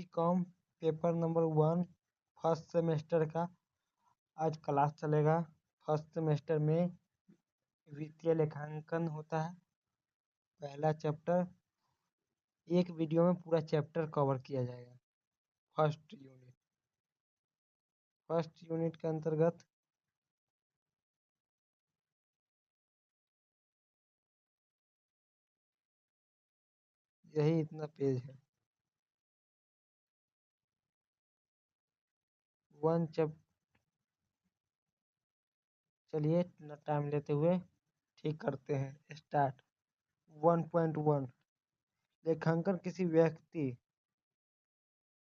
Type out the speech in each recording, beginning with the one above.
BCom paper number 1 first semester का आज class चलेगा। फर्स्ट सेमेस्टर में वित्तीय लेखांकन होता है। पहला चैप्टर, एक वीडियो में पूरा चैप्टर कवर किया जाएगा। फर्स्ट यूनिट के अंतर्गत यही इतना पेज है। चलिए न टाइम लेते हुए ठीक करते हैं। स्टार्ट। 1.1 लेखांकन किसी व्यक्ति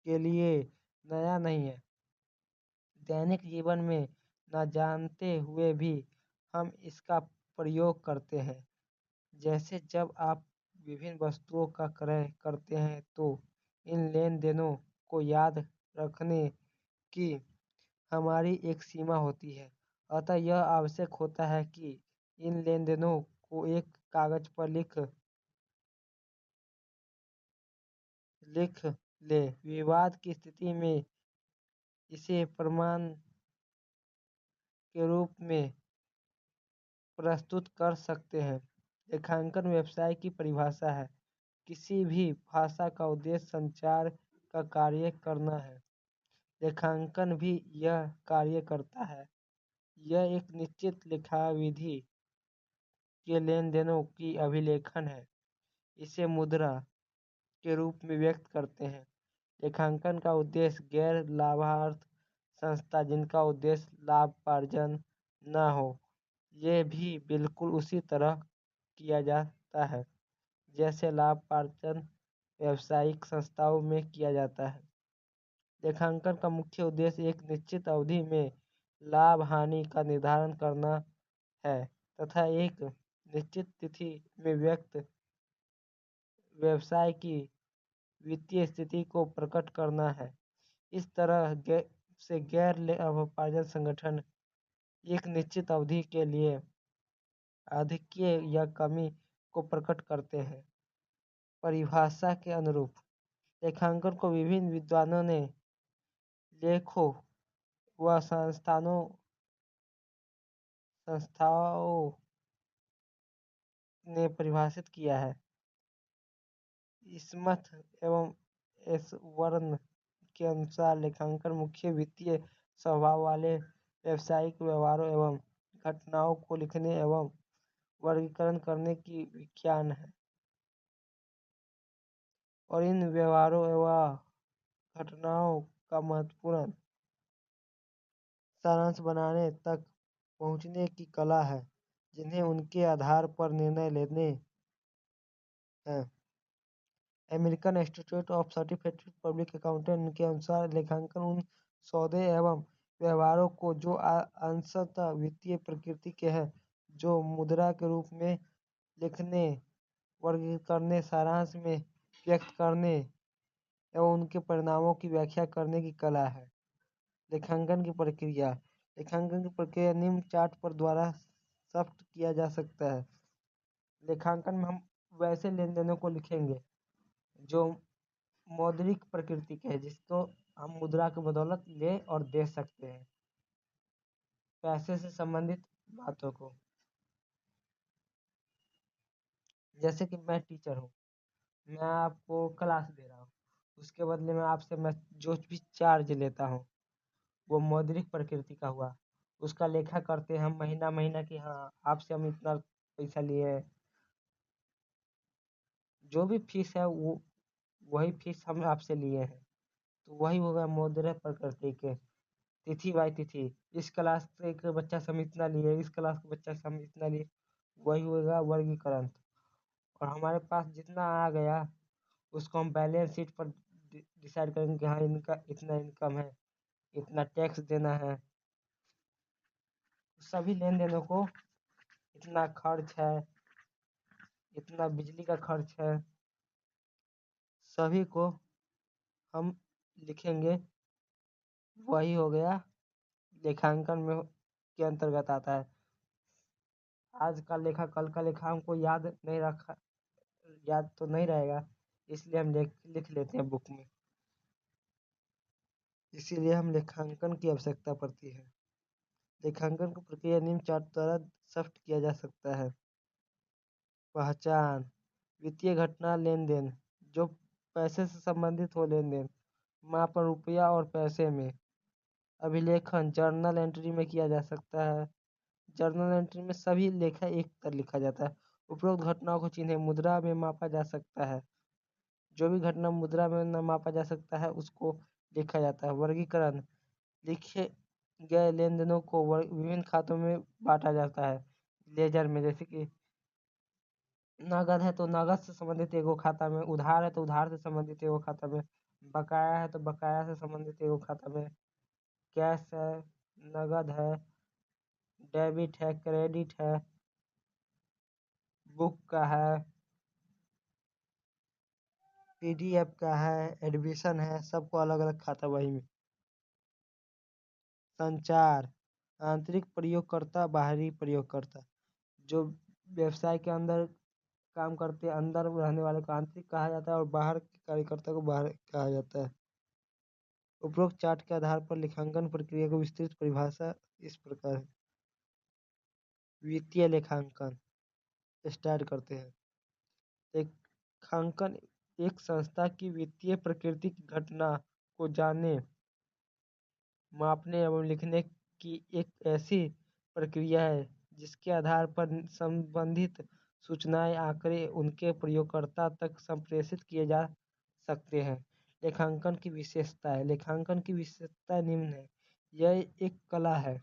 के लिए नया नहीं है। दैनिक जीवन में न जानते हुए भी हम इसका प्रयोग करते हैं। जैसे जब आप विभिन्न वस्तुओं का क्रय करते हैं तो इन लेन देनों को याद रखने की हमारी एक सीमा होती है। अतः यह आवश्यक होता है कि इन लेन देनों को एक कागज पर लिख ले। विवाद की स्थिति में इसे प्रमाण के रूप में प्रस्तुत कर सकते हैं। लेखांकन व्यवसाय की परिभाषा है। किसी भी भाषा का उद्देश्य संचार का कार्य करना है। लेखांकन भी यह कार्य करता है। यह एक निश्चित लेखाविधि के लेन देनों की अभिलेखन है। इसे मुद्रा के रूप में व्यक्त करते हैं। लेखांकन का उद्देश्य गैर लाभार्थ संस्था जिनका उद्देश्य लाभोपार्जन न हो, ये भी बिल्कुल उसी तरह किया जाता है जैसे लाभोपार्जन व्यावसायिक संस्थाओं में किया जाता है। लेखांकन का मुख्य उद्देश्य एक निश्चित अवधि में लाभ हानि का निर्धारण करना है तथा एक निश्चित तिथि में व्यवसाय की वित्तीय स्थिति को प्रकट करना है। इस तरह से गैर लाभोपार्जन संगठन एक निश्चित अवधि के लिए आधिक्य या कमी को प्रकट करते हैं। परिभाषा के अनुरूप लेखांकन को विभिन्न विद्वानों ने लेखों व संस्थाओं ने परिभाषित किया है। स्मिथ एवं एसवर्न के अनुसार लेखांकन मुख्य वित्तीय स्वभाव वाले व्यावसायिक व्यवहारों एवं घटनाओं को लिखने एवं वर्गीकरण करने की विज्ञान है और इन व्यवहारों एवं घटनाओं का महत्वपूर्ण सारांश बनाने तक पहुंचने की कला है जिन्हें उनके आधार पर निर्णय लेने हैं। American institute of certified public accountant के अनुसार लेखांकन उन सौदे एवं व्यवहारों को जो अंशतः वित्तीय प्रकृति के हैं, जो मुद्रा के रूप में लिखने, वर्गीकृत करने, सारांश में व्यक्त करने एवं उनके परिणामों की व्याख्या करने की कला है। लेखांकन की प्रक्रिया। लेखांकन की प्रक्रिया निम्न चार्ट पर द्वारा स्पष्ट किया जा सकता है। लेखांकन में हम वैसे लेन देनों को लिखेंगे जो मौद्रिक प्रकृति के है, जिसको हम मुद्रा के बदौलत ले और दे सकते हैं। पैसे से संबंधित बातों को, जैसे कि मैं टीचर हूँ, मैं आपको क्लास दे रहा हूँ, उसके बदले में आपसे मैं जो भी चार्ज लेता हूँ वो मौद्रिक प्रकृति का हुआ। उसका लेखा करते हैं हम महीना महीना कि हाँ आपसे हम इतना पैसा लिए हैं। जो भी फीस है वो वही फीस हम आपसे लिए हैं, तो वही होगा मौद्रिक प्रकृति के। तिथि बाय तिथि, इस क्लास से एक बच्चा से हम इतना लिए, इस क्लास के बच्चा से हम इतना लिए, वही होगा वर्गीकरण। और हमारे पास जितना आ गया उसको हम बैलेंस शीट पर डिसाइड करेंगे कि हाँ इनका इतना इनकम है, इतना टैक्स देना है। सभी लेन देनों को, इतना खर्च है, इतना बिजली का खर्च है, सभी को हम लिखेंगे। वही हो गया लेखांकन में के अंतर्गत आता है। आज का लेखा कल का लेखा हमको याद तो नहीं रहेगा, इसलिए हम लिख लेते हैं बुक में। इसीलिए हम लेखांकन की आवश्यकता पड़ती है। लेखांकन की प्रक्रिया निम्न चार्ट द्वारा स्पष्ट किया जा सकता है। पहचान, वित्तीय घटना लेन देन, जो पैसे से संबंधित हो लेन देन, मापन रुपया और पैसे में। अभिलेखन जर्नल एंट्री में किया जा सकता है। जर्नल एंट्री में सभी लेखा एक तर लिखा जाता है। उपरोक्त घटनाओं को चिन्हें मुद्रा में मापा जा सकता है। जो भी घटना मुद्रा में न मापा जा सकता है उसको लिखा जाता है। वर्गीकरण, लिखे गए लेन देनों को विभिन्न खातों में बांटा जाता है। लेजर में, जैसे कि नगद है तो नगद से संबंधित एगो खाता में, उधार है तो उधार से संबंधित एगो खाता में, बकाया है तो बकाया से संबंधित एगो खाता में, कैश है, नगद है, डेबिट है, क्रेडिट है, बुक का है, पीडीएफ का है, एडमिशन है, सबको अलग अलग खाता वही में। संचार, आंतरिक प्रयोगकर्ता, बाहरी प्रयोगकर्ता। जो व्यवसाय के अंदर काम करते अंदर रहने वाले को आंतरिक कहा जाता है और बाहर के कार्यकर्ता को बाहर कहा जाता है। उपरोक्त चार्ट के आधार पर लेखांकन प्रक्रिया को विस्तृत परिभाषा इस प्रकार है। वित्तीय लेखांकन स्टार्ट करते हैं। लेखांकन एक संस्था की वित्तीय प्रकृति की घटना को जानने, मापने एवं लिखने की एक ऐसी प्रक्रिया है जिसके आधार पर संबंधित सूचनाएं आंकड़े उनके प्रयोगकर्ता तक संप्रेषित किए जा सकते हैं। लेखांकन की विशेषता है। लेखांकन की विशेषता निम्न है। यह एक कला है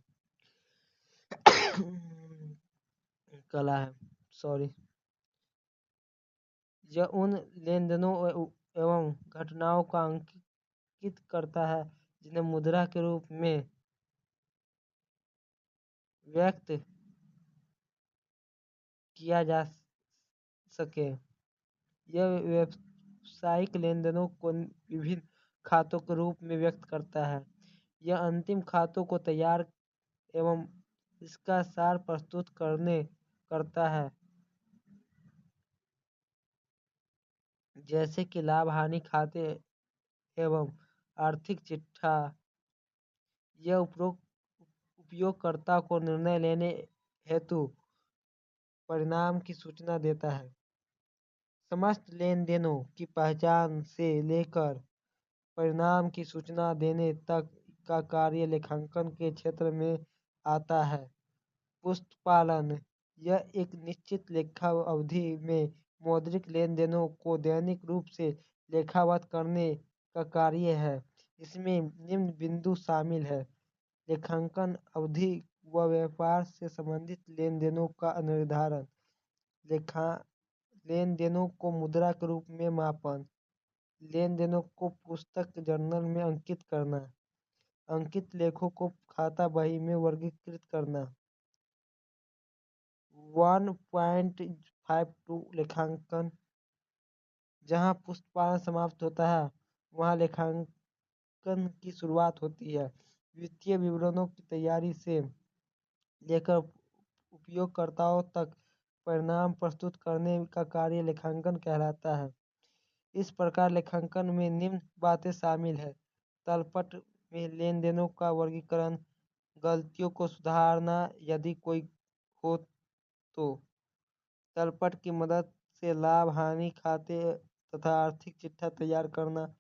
कला है सॉरी यह उन लेनदेनों एवं घटनाओं का अंकित करता है जिन्हें मुद्रा के रूप में व्यक्त किया जा सके। यह व्यावसायिक लेनदेनों को विभिन्न खातों के रूप में व्यक्त करता है। यह अंतिम खातों को तैयार एवं इसका सार प्रस्तुत करता है, जैसे कि लाभ हानि खाते एवं आर्थिक चिट्ठा। यह उपयोगकर्ता को निर्णय लेने हेतु परिणाम की सूचना देता है। समस्त लेन देनों की पहचान से लेकर परिणाम की सूचना देने तक का कार्य लेखांकन के क्षेत्र में आता है। पुस्तपालन, यह एक निश्चित लेखा अवधि में मौद्रिक लेन देनों को दैनिक रूप से लेखाबद्ध करने का कार्य है। इसमें निम्न बिंदु शामिल है। लेखांकन अवधि व व्यापार से संबंधित लेन देनों का निर्धारण, लेन देनों को मुद्रा के रूप में मापन, लेन देनों को पुस्तक जर्नल में अंकित करना, अंकित लेखों को खाता बही में वर्गीकृत करना। 1.52 लेखांकन, जहाँ पुस्तपालन समाप्त होता है वहाँ लेखांकन की शुरुआत होती है। वित्तीय विवरणों की तैयारी से लेकर उपयोगकर्ताओं तक परिणाम प्रस्तुत करने का कार्य लेखांकन कहलाता है। इस प्रकार लेखांकन में निम्न बातें शामिल है। तलपट में लेन देनों का वर्गीकरण, गलतियों को सुधारना यदि कोई हो तो, तलपट की मदद से लाभ हानि खाते तथा आर्थिक चिट्ठा तैयार करना,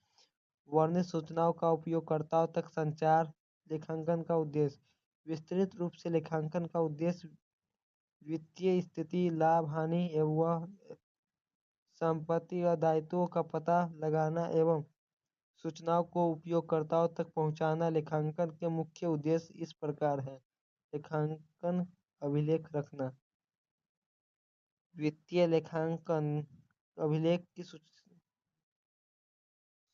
वर्णित सूचनाओं का उपयोगकर्ताओं तक संचार। लेखांकन का उद्देश्य, विस्तृत रूप से लेखांकन का उद्देश्य वित्तीय स्थिति, लाभ हानि एवं संपत्ति और दायित्वों का पता लगाना एवं सूचनाओं को उपयोगकर्ताओं तक पहुंचाना। लेखांकन के मुख्य उद्देश्य इस प्रकार है। लेखांकन अभिलेख रखना, वित्तीय लेखांकन अभिलेख की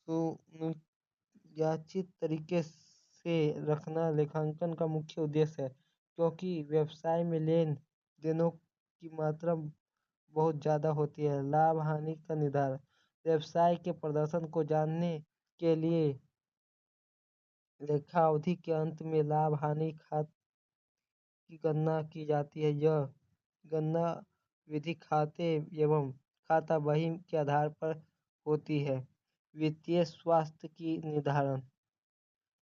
सुनियोजित तरीके से रखना लेखांकन का मुख्य उद्देश्य है, क्योंकि व्यवसाय में लेन देनों की मात्रा बहुत ज़्यादा होती है। लाभ हानि का निर्धारण, व्यवसाय के प्रदर्शन को जानने के लिए लेखा अवधि के अंत में लाभ हानि खाते की गणना की जाती है। यह गणना विधि खाते एवं खाता बही के आधार पर होती है। वित्तीय स्वास्थ्य की निर्धारण,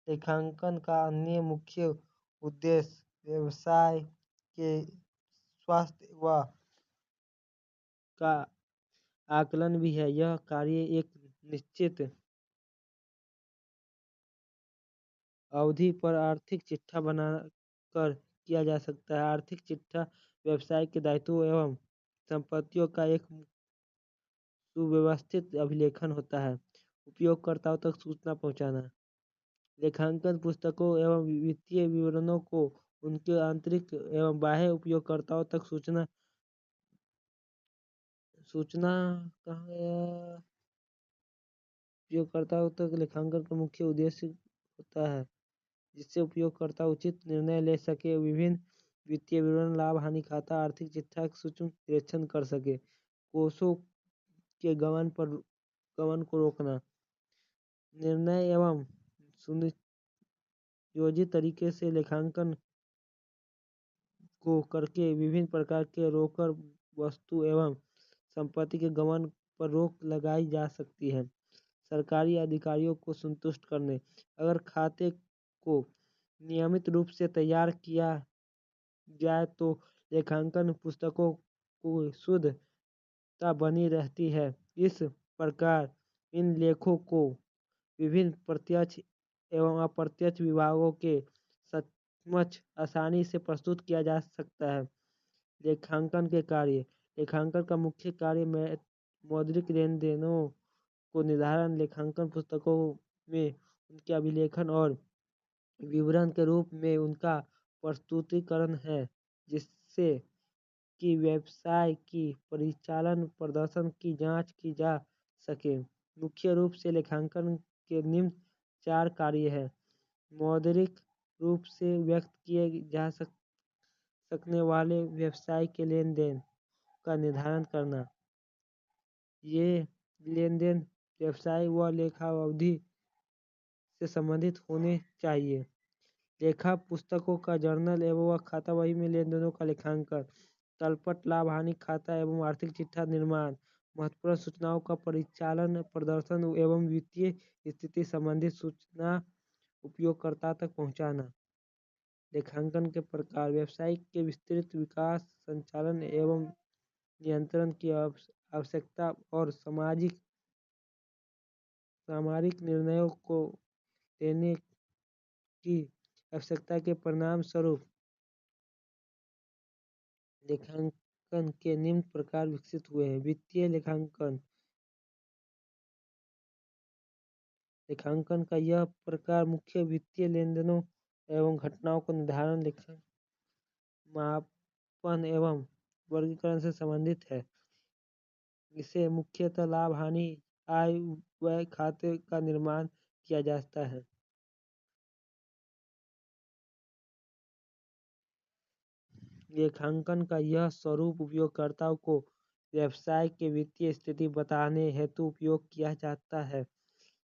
लेखांकन का अन्य मुख्य उद्देश्य व्यवसाय के स्वास्थ्य व का आकलन भी है। यह कार्य एक निश्चित अवधि पर आर्थिक चिट्ठा बनाकर किया जा सकता है। आर्थिक चिट्ठा व्यवसाय के दायित्वों एवं संपत्तियों का एक सुव्यवस्थित अभिलेखन होता है। उपयोगकर्ताओं तक सूचना पहुंचाना। लेखांकन पुस्तकों एवं वित्तीय विवरणों को उनके आंतरिक एवं बाह्य उपयोगकर्ताओं तक सूचना कहाँ गया? उपयोगकर्ताओं तक लेखांकन का मुख्य उद्देश्य होता है जिससे उपयोगकर्ता उचित निर्णय ले सके, विभिन्न वित्तीय विवरण, लाभ हानि खाता, आर्थिक चिट्ठा का सूक्ष्म निरीक्षण कर सके। कोषों के गबन को रोकना। निर्णय एवं सुनियोजित तरीके से लेखांकन को करके विभिन्न प्रकार के रोकड़ वस्तु एवं संपत्ति के गबन पर रोक लगाई जा सकती है। सरकारी अधिकारियों को संतुष्ट करने। अगर खाते को नियमित रूप से तैयार किया जाए तो लेखांकन पुस्तकों को शुद्धता बनी रहती है। इस प्रकार इन लेखों को विभिन्न प्रत्यक्ष एवं अप्रत्यक्ष विभागों के समक्ष आसानी से प्रस्तुत किया जा सकता है। लेखांकन के कार्य। लेखांकन का मुख्य कार्य मौद्रिक लेन देनों को निर्धारण, लेखांकन पुस्तकों में उनके अभिलेखन और विवरण के रूप में उनका प्रस्तुतिकरण है, जिससे कि व्यवसाय की परिचालन प्रदर्शन की जांच की जा सके। मुख्य रूप से लेखांकन के निम्न 4 कार्य हैं। मौद्रिक रूप से व्यक्त किए जा सकने वाले व्यवसाय के लेन देन का निर्धारण करना। ये लेन देन व्यवसाय व लेखा अवधि से संबंधित होने चाहिए। लेखा पुस्तकों का जर्नल एवं खाता बही में लेन देनों का लेखांकन। तलपट, लाभ हानि खाता एवं आर्थिक चिट्ठा निर्माण। महत्वपूर्ण सूचनाओं का परिचालन प्रदर्शन एवं वित्तीय स्थिति संबंधित सूचना उपयोगकर्ता तक पहुंचाना। लेखांकन के प्रकार। व्यवसाय के विस्तृत विकास, संचालन एवं नियंत्रण की आवश्यकता और सामरिक निर्णयों को लेने की आवश्यकता के परिणाम स्वरूप लेखांकन के निम्न प्रकार विकसित हुए हैं। वित्तीय लेखांकन। लेखांकन का यह प्रकार मुख्य वित्तीय लेनदेनों एवं घटनाओं को निर्धारण, लेखन, मापन एवं वर्गीकरण से संबंधित है। इसे मुख्यतः लाभ हानि, आय व्यय खाते का निर्माण किया जाता है। लेखांकन का यह स्वरूप उपयोगकर्ताओं को व्यवसाय के वित्तीय स्थिति बताने हेतु उपयोग किया जाता है।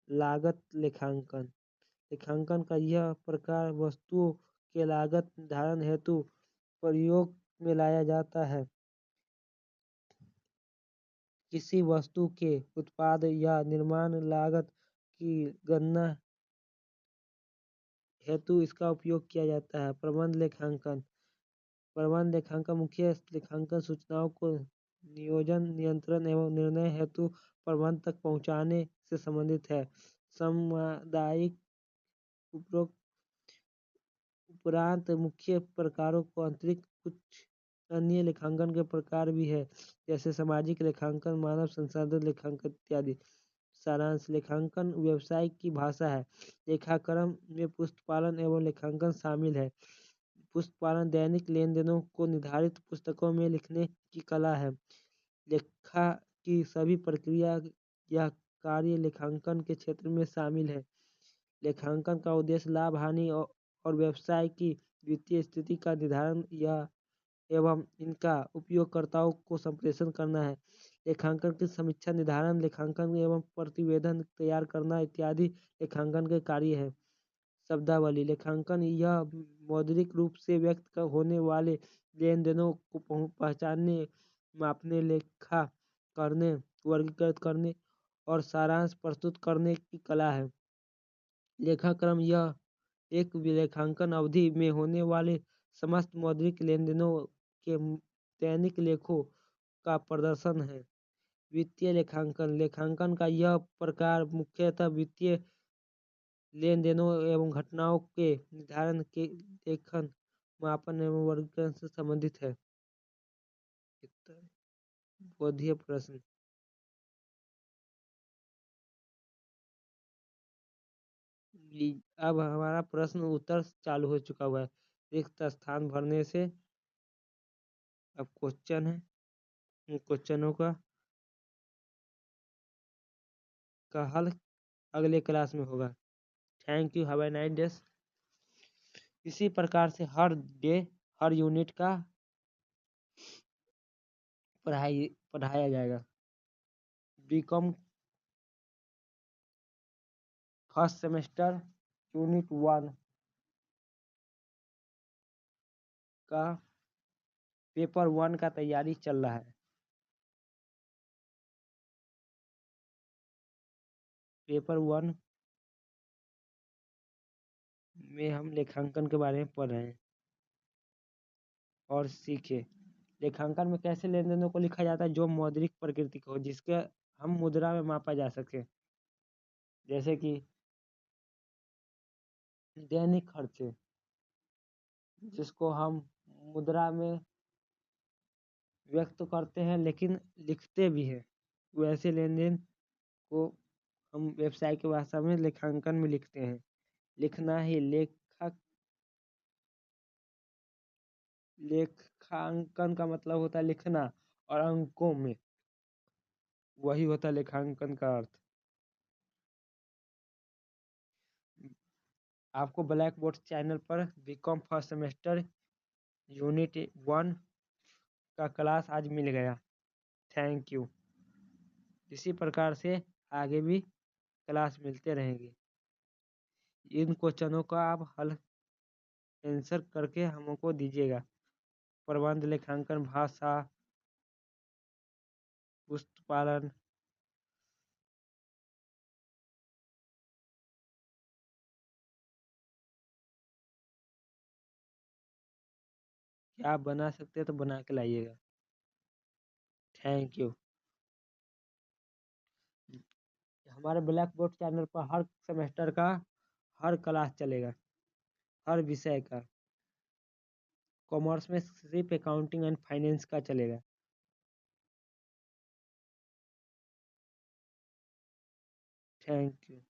लागत लेखांकन। लेखांकन का यह प्रकार वस्तुओं के लागत निर्धारण हेतु प्रयोग में लाया जाता है। किसी वस्तु के उत्पाद या निर्माण लागत की गणना हेतु इसका उपयोग किया जाता है। प्रबंध लेखांकन। प्रबंध लेखांकन मुख्य लेखांकन सूचनाओं को नियोजन, नियंत्रण एवं निर्णय हेतु प्रबंध तक पहुंचाने से संबंधित है। सामुदायिक उपरांत मुख्य प्रकारों को अतिरिक्त कुछ अन्य लेखांकन के प्रकार भी है, जैसे सामाजिक लेखांकन, मानव संसाधन लेखांकन इत्यादि। सारांश। लेखांकन व्यवसाय की भाषा है। लेखाक्रम में पुस्तपालन एवं लेखांकन शामिल है। पुस्तपालन दैनिक लेन देनों को निर्धारित पुस्तकों में लिखने की कला है। लेखा की सभी प्रक्रिया या कार्य लेखांकन के क्षेत्र में शामिल है। लेखांकन का उद्देश्य लाभ हानि और व्यवसाय की वित्तीय स्थिति का निर्धारण एवं इनका उपयोगकर्ताओं को संप्रेषण करना है। लेखांकन की समीक्षा, निर्धारण, लेखांकन एवं प्रतिवेदन तैयार करना इत्यादि लेखांकन के कार्य है। शब्दावली। लेखांकन यह मौद्रिक रूप से व्यक्त होने वाले लेन देनों को पहचानने, मापने, लेखा करने, वर्गीकृत करने और सारांश प्रस्तुत करने की कला है। लेखाक्रम यह एक लेखांकन अवधि में होने वाले समस्त मौद्रिक लेनदेनों के दैनिक लेखों का प्रदर्शन है। वित्तीय लेखांकन लेखांकन का यह प्रकार मुख्यतः वित्तीय लेनदेनों एवं घटनाओं के निर्धारण के लेखन, मापन एवं वर्गीकरण से संबंधित है। बोधिय प्रश्न। अब हमारा प्रश्न उत्तर चालू हो चुका हुआ है। रिक्त स्थान भरने से अब क्वेश्चन है, उन क्वेश्चनों का हल अगले क्लास में होगा। Thank you, have a nice day. इसी प्रकार से हर डे हर यूनिट का पढ़ाया जाएगा। बीकॉम फर्स्ट सेमेस्टर यूनिट 1 का पेपर 1 का तैयारी चल रहा है। पेपर 1 में हम लेखांकन के बारे में पढ़ रहे हैं और सीखे लेखांकन में कैसे लेन देनों को लिखा जाता है जो मौद्रिक प्रकृति का हो, जिसके हम मुद्रा में मापा जा सके। जैसे कि दैनिक खर्चे, जिसको हम मुद्रा में व्यक्त करते हैं लेकिन लिखते भी हैं, वैसे लेन देन को हम व्यवसाय की भाषा में लेखांकन में लिखते हैं। लिखना ही लेखांकन का मतलब होता है लिखना, और अंकों में वही होता है लेखांकन का अर्थ। आपको ब्लैक बोर्ड चैनल पर बीकॉम फर्स्ट सेमेस्टर यूनिट 1 का क्लास आज मिल गया। Thank you. इसी प्रकार से आगे भी क्लास मिलते रहेंगे। इन क्वेश्चनों का आप हल आंसर करके हमको दीजिएगा। प्रबंध लेखांकन, भाषा, पुस्तपालन, क्या आप बना सकते हैं तो बना के लाइएगा। Thank you. हमारे ब्लैक बोर्ड चैनल पर हर सेमेस्टर का हर क्लास चलेगा, हर विषय का। कॉमर्स में सिर्फ अकाउंटिंग एंड फाइनेंस का चलेगा। Thank you.